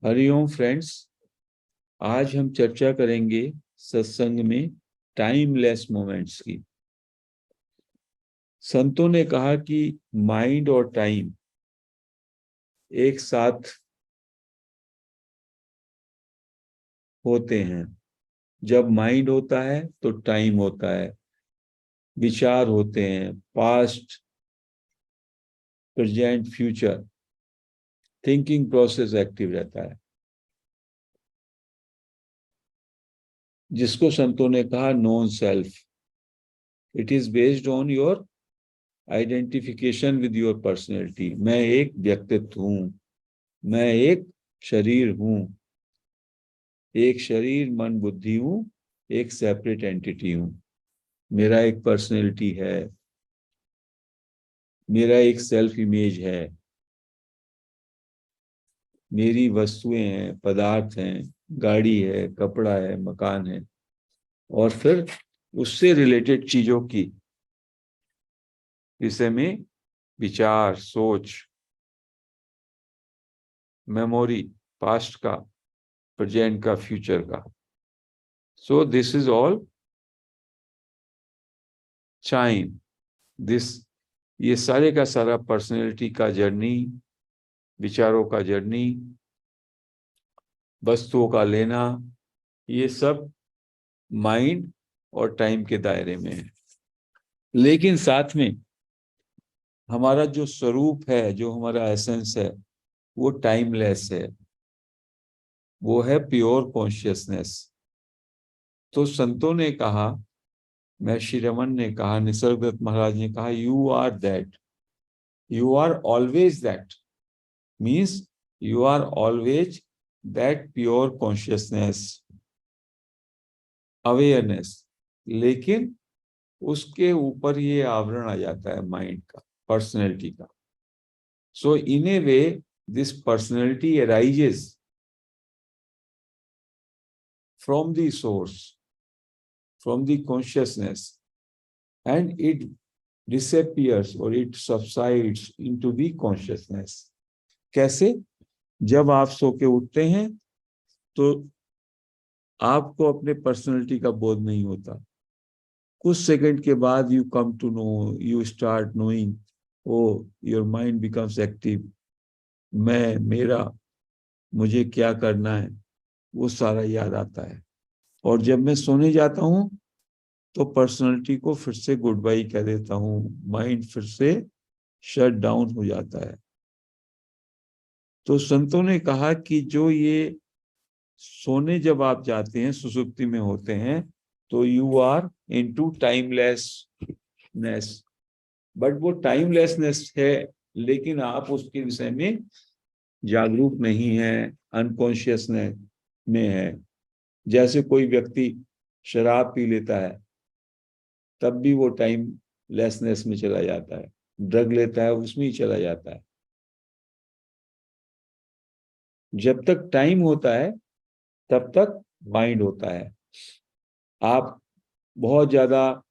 Hariom friends. आज हम चर्चा करेंगे सत्संग में टाइमलेस मोमेंट्स की। संतों ने कहा कि माइंड और टाइम एक साथ होते हैं। जब माइंड होता है तो टाइम होता है, विचार होते हैं, past, present, future, thinking process active रहता है, जिसको संतों ने कहा non self. It is based on your identification with your personality. मैं एक व्यक्तित्व हूं, मैं एक शरीर हूं, एक शरीर मन बुद्धि हूं, एक सेपरेट एंटिटी हूं। मेरा एक पर्सनैलिटी है, मेरा एक सेल्फ इमेज है, मेरी वस्तुएं हैं, पदार्थ हैं, गाड़ी है, कपड़ा है, मकान है, और फिर उससे रिलेटेड चीजों की विषय में विचार, सोच, मेमोरी, पास्ट का, प्रेजेंट का, फ्यूचर का। So this is all chyme. This ये सारे का सारा पर्सनैलिटी का जर्नी, विचारों का जर्नी, वस्तुओं का लेना, ये सब माइंड और टाइम के दायरे में है। लेकिन साथ में हमारा जो स्वरूप है, जो हमारा एसेंस है, वो टाइमलेस है। वो है प्योर कॉन्शियसनेस। तो संतों ने कहा, महर्षि रमन ने कहा, निसर्गदत्त महाराज ने कहा, you are that, you are always that. Means you are always that pure consciousness, awareness. लेकिन उसके ऊपर ये आवरण आ जाता है माइंड का, पर्सनैलिटी का। So in a way this personality arises from the source, from the consciousness, and it disappears or it subsides into the consciousness. कैसे? जब आप सो के उठते हैं तो आपको अपने पर्सनैलिटी का बोध नहीं होता। कुछ सेकंड के बाद you come to know, you start knowing, oh your mind becomes active. मैं, मेरा, मुझे क्या करना है, वो सारा याद आता है। और जब मैं सोने जाता हूँ तो पर्सनैलिटी को फिर से गुड बाय कह देता हूँ, माइंड फिर से शट डाउन हो जाता है। तो संतों ने कहा कि जो ये सोने जब आप जाते हैं, सुसुप्ति में होते हैं, तो you are into timelessness. But वो टाइमलेसनेस है, लेकिन आप उसके विषय में जागरूक नहीं है, अनकॉन्शियसनेस में है। जैसे कोई व्यक्ति शराब पी लेता है, तब भी वो टाइमलेसनेस में चला जाता है। ड्रग लेता है, उसमें ही चला जाता है। जब तक टाइम होता है तब तक माइंड होता है। आप बहुत ज्यादा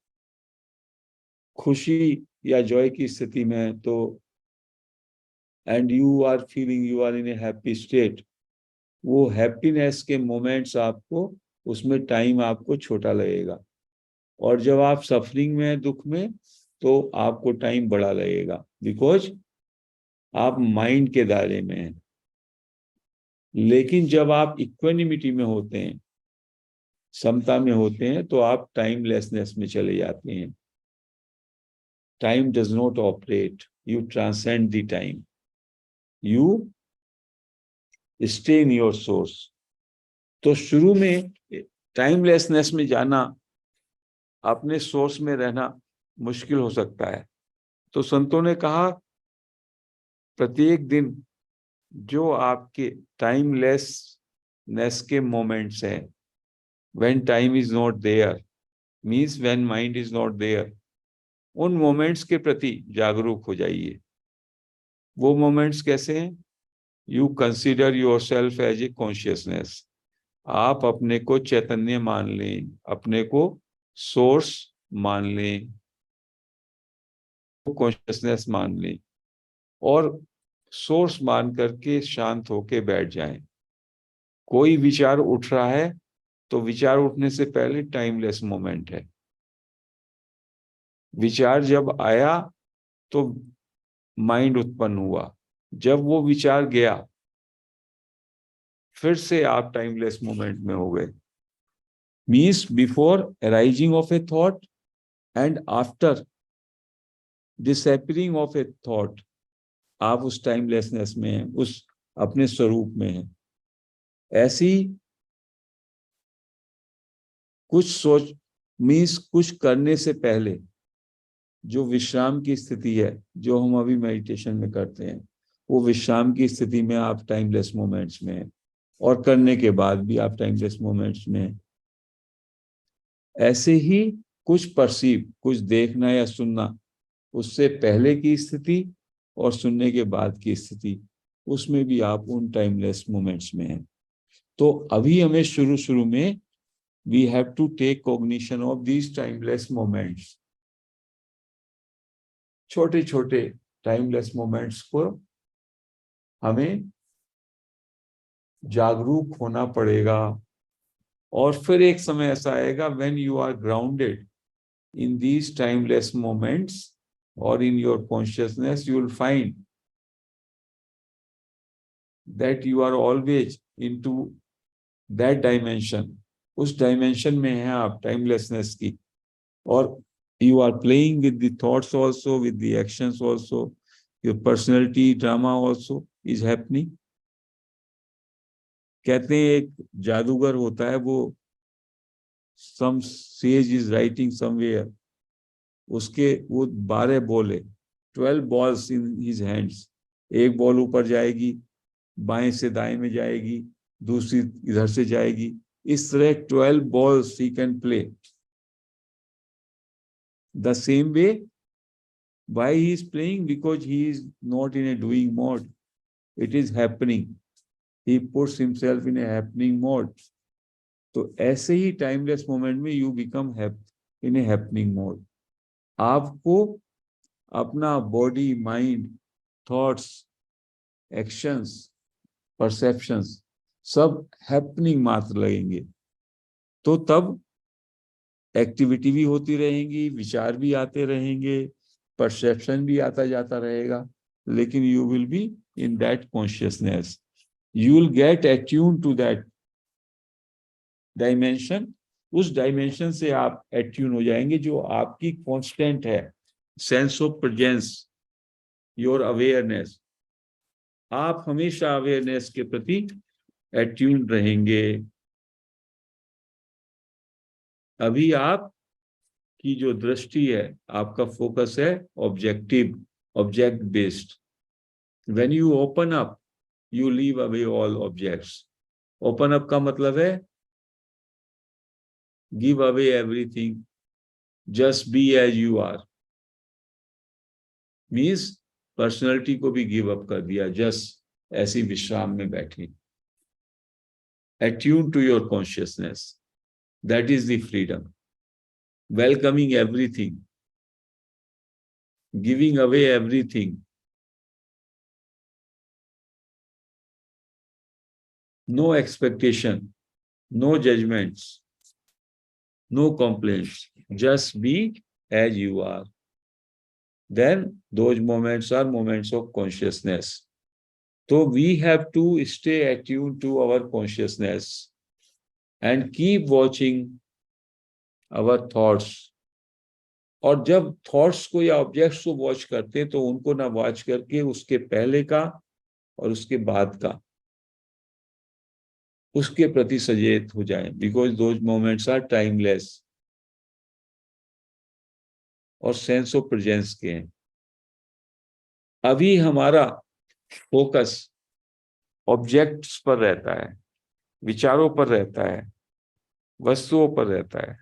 खुशी या जॉय की स्थिति में, तो and you are feeling you are in a happy state, वो हैप्पीनेस के मोमेंट्स आपको, उसमें टाइम आपको छोटा लगेगा। और जब आप सफरिंग में, दुख में, तो आपको टाइम बड़ा लगेगा, बिकॉज आप माइंड के दायरे में हैं। लेकिन जब आप इक्वेनिमिटी में होते हैं, समता में होते हैं, तो आप टाइमलेसनेस में चले जाते हैं। Time does not operate, you transcend the time, you stay in your source. तो शुरू में टाइमलेसनेस में जाना, अपने सोर्स में रहना मुश्किल हो सकता है। तो संतों ने कहा, प्रत्येक दिन जो आपके टाइमलेसनेस के मोमेंट्स हैं, when time is not there, means when mind is not there, उन मोमेंट्स के प्रति जागरूक हो जाइए। वो मोमेंट्स कैसे हैं? You consider yourself as a consciousness. आप अपने को चैतन्य मान लें, अपने को सोर्स मान लें, कॉन्शियसनेस मान लें, और सोर्स मान करके शांत होके बैठ जाएं। कोई विचार उठ रहा है तो विचार उठने से पहले टाइमलेस मोमेंट है। विचार जब आया तो माइंड उत्पन्न हुआ, जब वो विचार गया फिर से आप टाइमलेस मोमेंट में हो गए। Means before arising of A thought and after disappearing of A thought, आप उस टाइमलेसनेस में हैं, उस अपने स्वरूप में हैं। ऐसी कुछ सोच मीन्स कुछ करने से पहले जो विश्राम की स्थिति है, जो हम अभी मेडिटेशन में करते हैं, वो विश्राम की स्थिति में आप टाइमलेस मोमेंट्स में हैं, और करने के बाद भी आप टाइमलेस मोमेंट्स में हैं। ऐसे ही कुछ परसीव, कुछ देखना या सुनना, उससे पहले की स्थिति और सुनने के बाद की स्थिति, उसमें भी आप उन टाइमलेस मोमेंट्स में हैं। तो अभी हमें शुरू शुरू में we have to take cognition of these timeless moments. छोटे छोटे टाइमलेस मोमेंट्स को हमें जागरूक होना पड़ेगा। और फिर एक समय ऐसा आएगा when you are grounded in these timeless moments or in your consciousness, you will find that you are always into that dimension. उस dimension में हैं आप timelessness की, और you are playing with the thoughts also, with the actions also, your personality drama also is happening. कहते हैं एक जादूगर होता है, वो some sage is writing somewhere, उसके वो 12 बॉल है, 12 balls in his hands, एक बॉल ऊपर जाएगी, बाएं से दाएं में जाएगी, दूसरी इधर से जाएगी, इस तरह 12 balls he can play. The same way, why he is playing? Because he is not in a doing mode. It is happening. He puts himself in a happening mode. तो ऐसे ही टाइमलेस मोमेंट में you become in a happening mode. आपको अपना body, mind, thoughts, actions, perceptions सब happening मात्र लगेंगे। तो तब एक्टिविटी भी होती रहेंगी, विचार भी आते रहेंगे, परसेप्शन भी आता जाता रहेगा, लेकिन you will be in that consciousness, you will get attune to that dimension. उस डायमेंशन से आप अट्यून हो जाएंगे जो आपकी कांस्टेंट है, sense of presence, your awareness. आप हमेशा अवेयरनेस के प्रति अट्यून रहेंगे। अभी आप की जो दृष्टि है, आपका फोकस है objective, object based. When you open up, you leave away all objects. Open up का मतलब है give away everything, just be as you are. Means personality को भी गिव अप कर दिया, जस्ट ऐसी विश्राम में बैठी। Attune to your consciousness, that is the freedom. Welcoming everything, giving away everything, no expectation, no judgments, no complaints, just be as you are. Then those moments are moments of consciousness. So we have to stay attuned to our consciousness and keep watching our thoughts. और जब thoughts को या objects को watch करते हैं तो उनको ना वॉच करके उसके पहले का और उसके बाद का, उसके प्रति सचेत हो जाएं, because those moments are timeless और सेंस ऑफ प्रेजेंस के हैं। अभी हमारा फोकस ऑब्जेक्ट्स पर रहता है, विचारों पर रहता है, वस्तुओं पर रहता है,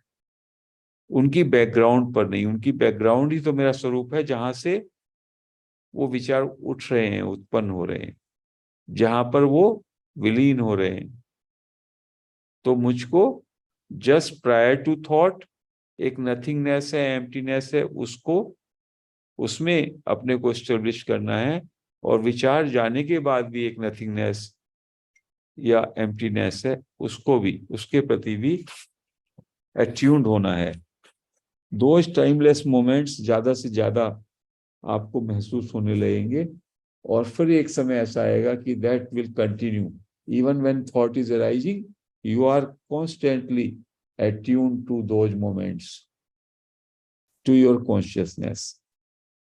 उनकी बैकग्राउंड पर नहीं। उनकी बैकग्राउंड ही तो मेरा स्वरूप है, जहां से वो विचार उठ रहे हैं, उत्पन्न हो रहे हैं, जहां पर वो विलीन हो रहे हैं। तो मुझको जस्ट प्रायर टू थॉट एक नथिंगनेस है, एम्प्टीनेस है, उसको उसमें अपने को एस्टेब्लिश करना है। और विचार जाने के बाद भी एक नथिंगनेस, या एम्प्टीनेस है, उसको भी, उसके प्रति भी अट्यून्ड होना है। दो टाइमलेस मोमेंट्स ज्यादा से ज्यादा आपको महसूस होने लगेंगे, और फिर एक समय ऐसा आएगा कि that will continue even when thought is arising, you are constantly attuned to those moments, to your consciousness,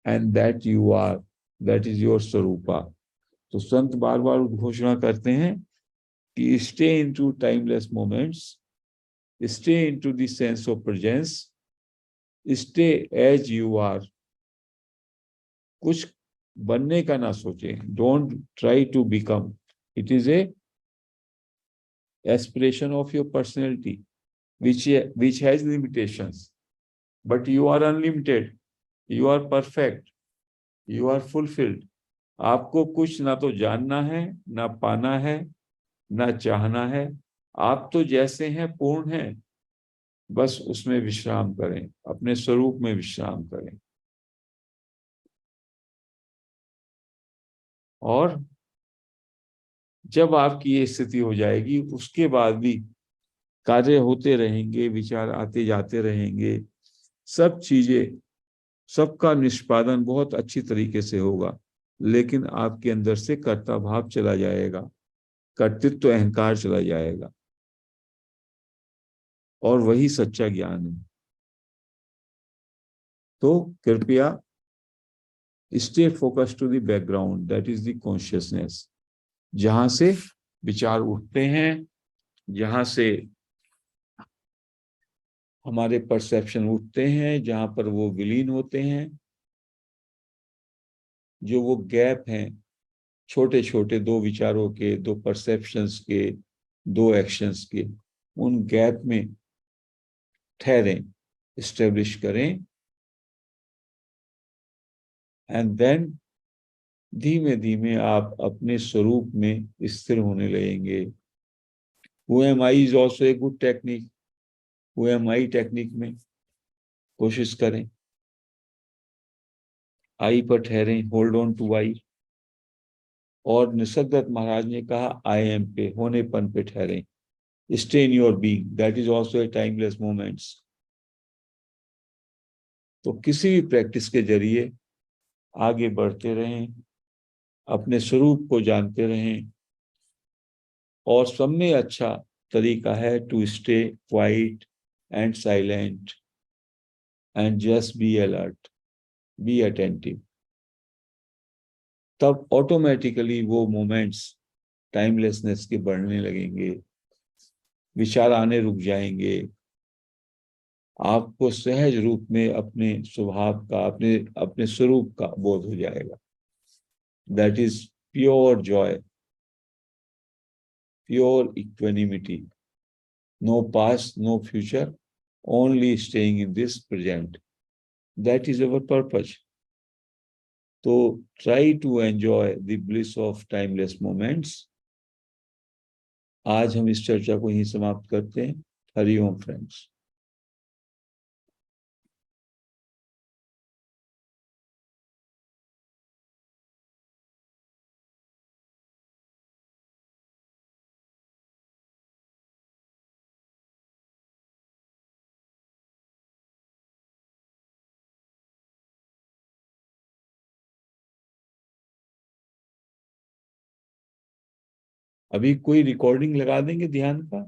and that you are, that is your swarupa. तो संत बार बार घोषणा करते हैं कि stay into timeless moments, stay into the sense of presence, stay as you are. कुछ बनने का ना सोचें, don't try to become. It is a aspiration of your personality which has limitations, but you are unlimited, you are perfect, you are fulfilled. आपको कुछ ना तो जानना है, ना पाना है, ना चाहना है। आप तो जैसे हैं पूर्ण हैं, बस उसमें विश्राम करें, अपने स्वरूप में विश्राम करें। और जब आपकी ये स्थिति हो जाएगी, उसके बाद भी कार्य होते रहेंगे, विचार आते जाते रहेंगे, सब चीजें, सबका निष्पादन बहुत अच्छी तरीके से होगा, लेकिन आपके अंदर से कर्ता भाव चला जाएगा, कर्तृत्व अहंकार चला जाएगा, और वही सच्चा ज्ञान है। तो कृपया stay focus to the background, that is the consciousness, जहां से विचार उठते हैं, जहां से हमारे परसेप्शन उठते हैं, जहां पर वो विलीन होते हैं, जो वो गैप हैं छोटे छोटे दो विचारों के, दो परसेप्शंस के, दो एक्शंस के, उन गैप में ठहरें, एस्टेब्लिश करें, एंड देन धीमे धीमे आप अपने स्वरूप में स्थिर होने लगेंगे। Who am I is also a good technique. Who am I technique में कोशिश करें, आई पर ठहरें, होल्ड ऑन टू आई। और निसर्गदत्त महाराज ने कहा आई एम पे, होनेपन पे ठहरें, stay in your being, that is also a timeless moments. तो किसी भी प्रैक्टिस के जरिए आगे बढ़ते रहें, अपने स्वरूप को जानते रहें, और सब में अच्छा तरीका है to stay quiet and silent and just be alert, be attentive. तब ऑटोमेटिकली वो मोमेंट्स टाइमलेसनेस के बढ़ने लगेंगे, विचार आने रुक जाएंगे, आपको सहज रूप में अपने स्वभाव का, अपने अपने स्वरूप का बोध हो जाएगा। That is pure joy, pure equanimity, no past, no future, only staying in this present. That is our purpose. So try to enjoy the bliss of timeless moments. आज हम इस चर्चा को यहीं समाप्त करते हैं। हरि ओम फ्रेंड्स। अभी कोई रिकॉर्डिंग लगा देंगे ध्यान का?